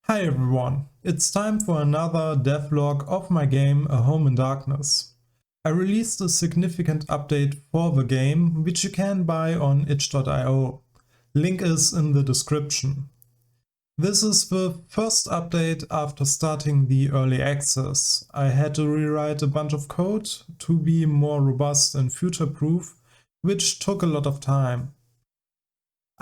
Hi everyone, it's time for another devlog of my game A Home in Darkness. I released a significant update for the game, which you can buy on itch.io. Link is in the description. This is the first update after starting the early access. I had to rewrite a bunch of code to be more robust and future-proof, which took a lot of time.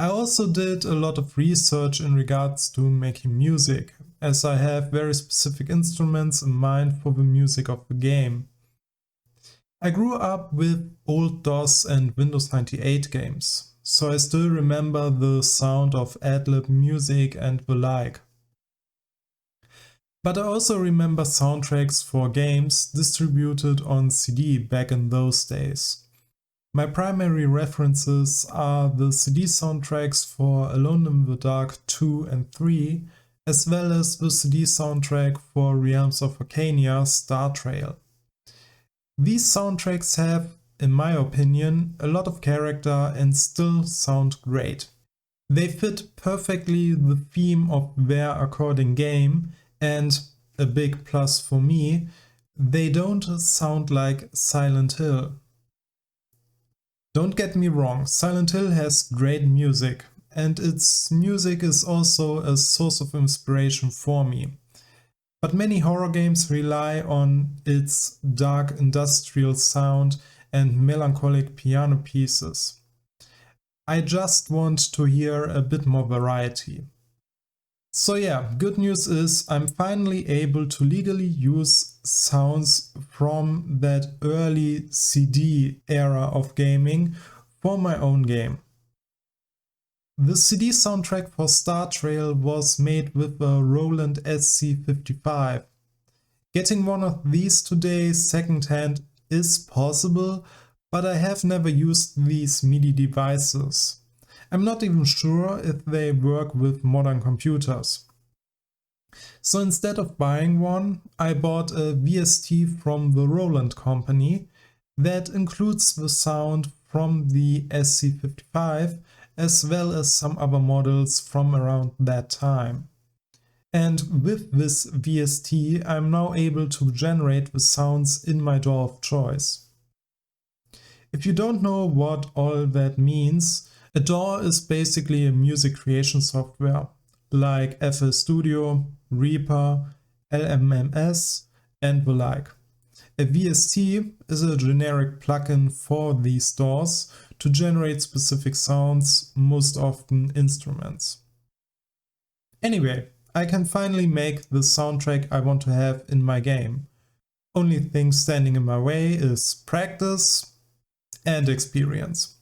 I also did a lot of research in regards to making music, as I have very specific instruments in mind for the music of the game. I grew up with old DOS and Windows 98 games, so I still remember the sound of ad-lib music and the like. But I also remember soundtracks for games distributed on CD back in those days. My primary references are the CD soundtracks for Alone in the Dark 2 and 3, as well as the CD soundtrack for Realms of Arcania Star Trail. These soundtracks have, in my opinion, a lot of character and still sound great. They fit perfectly the theme of their according game, and, a big plus for me, they don't sound like Silent Hill. Don't get me wrong, Silent Hill has great music, and its music is also a source of inspiration for me. But many horror games rely on its dark industrial sound and melancholic piano pieces. I just want to hear a bit more variety. So yeah, good news is I'm finally able to legally use sounds from that early CD era of gaming for my own game. The CD soundtrack for Star Trail was made with a Roland SC55. Getting one of these today secondhand is possible, but I have never used these MIDI devices. I'm not even sure if they work with modern computers. So instead of buying one, I bought a VST from the Roland company that includes the sound from the SC55 as well as some other models from around that time. And with this VST, I'm now able to generate the sounds in my DAW of choice. If you don't know what all that means, a DAW is basically a music creation software like FL Studio, Reaper, LMMS and the like. A VST is a generic plugin for these DAWs to generate specific sounds, most often instruments. Anyway, I can finally make the soundtrack I want to have in my game. Only thing standing in my way is practice and experience.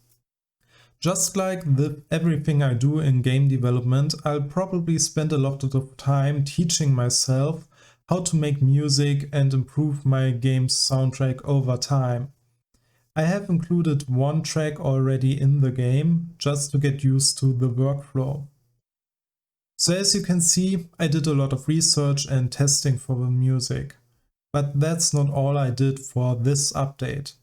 Just like with everything I do in game development, I'll probably spend a lot of time teaching myself how to make music and improve my game's soundtrack over time. I have included one track already in the game, just to get used to the workflow. So as you can see, I did a lot of research and testing for the music. But that's not all I did for this update.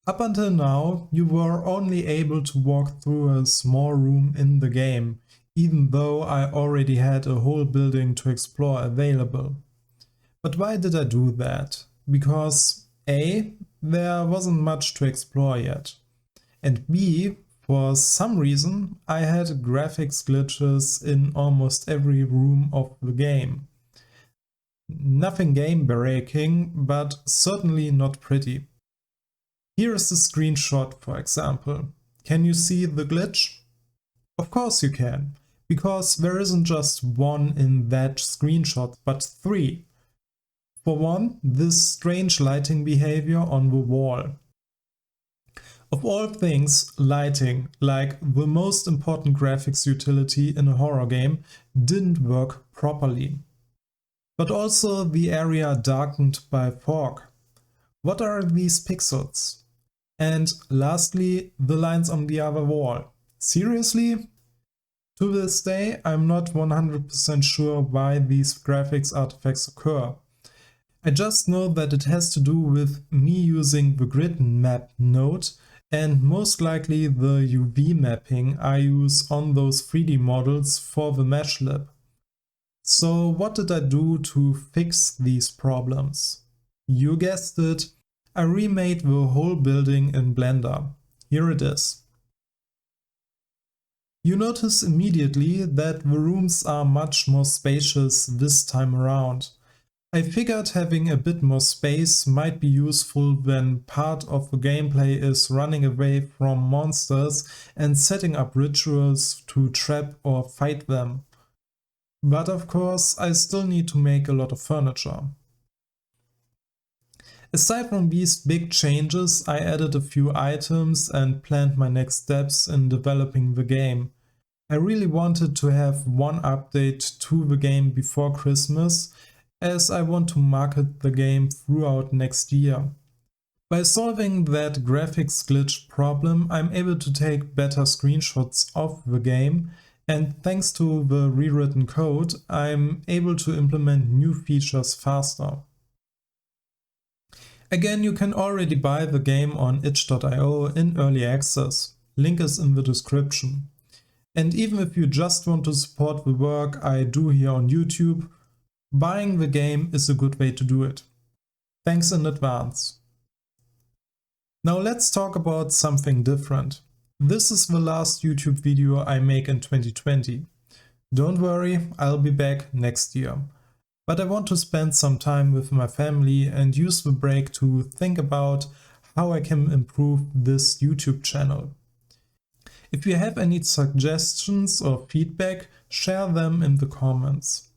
Up until now, you were only able to walk through a small room in the game, even though I already had a whole building to explore available. But why did I do that? Because A, there wasn't much to explore yet, and B, for some reason, I had graphics glitches in almost every room of the game. Nothing game breaking, but certainly not pretty. Here is the screenshot, for example. Can you see the glitch? Of course you can, because there isn't just one in that screenshot, but three. For one, this strange lighting behavior on the wall. Of all things, lighting, like the most important graphics utility in a horror game, didn't work properly. But also the area darkened by fog. What are these pixels? And lastly, the lines on the other wall. Seriously? To this day, I'm not 100% sure why these graphics artifacts occur. I just know that it has to do with me using the grid map node and most likely the UV mapping I use on those 3D models for the mesh lib. So what did I do to fix these problems? You guessed it, I remade the whole building in Blender. Here it is. You notice immediately that the rooms are much more spacious this time around. I figured having a bit more space might be useful when part of the gameplay is running away from monsters and setting up rituals to trap or fight them. But of course, I still need to make a lot of furniture. Aside from these big changes, I added a few items and planned my next steps in developing the game. I really wanted to have one update to the game before Christmas, as I want to market the game throughout next year. By solving that graphics glitch problem, I'm able to take better screenshots of the game, and thanks to the rewritten code, I'm able to implement new features faster. Again, you can already buy the game on itch.io in early access. Link is in the description. And even if you just want to support the work I do here on YouTube, buying the game is a good way to do it. Thanks in advance. Now let's talk about something different. This is the last YouTube video I make in 2020. Don't worry, I'll be back next year. But I want to spend some time with my family and use the break to think about how I can improve this YouTube channel. If you have any suggestions or feedback, share them in the comments.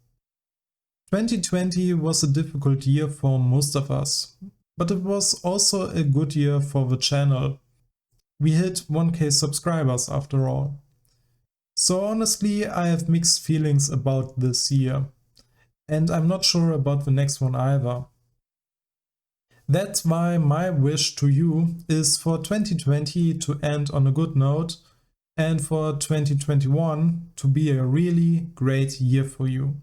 2020 was a difficult year for most of us, but it was also a good year for the channel. We hit 1K subscribers after all. So honestly, I have mixed feelings about this year. And I'm not sure about the next one either. That's why my wish to you is for 2020 to end on a good note and for 2021 to be a really great year for you.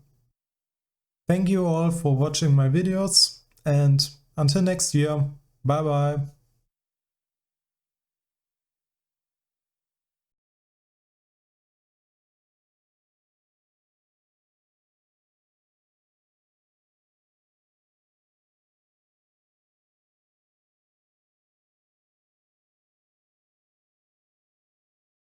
Thank you all for watching my videos, and until next year, bye bye.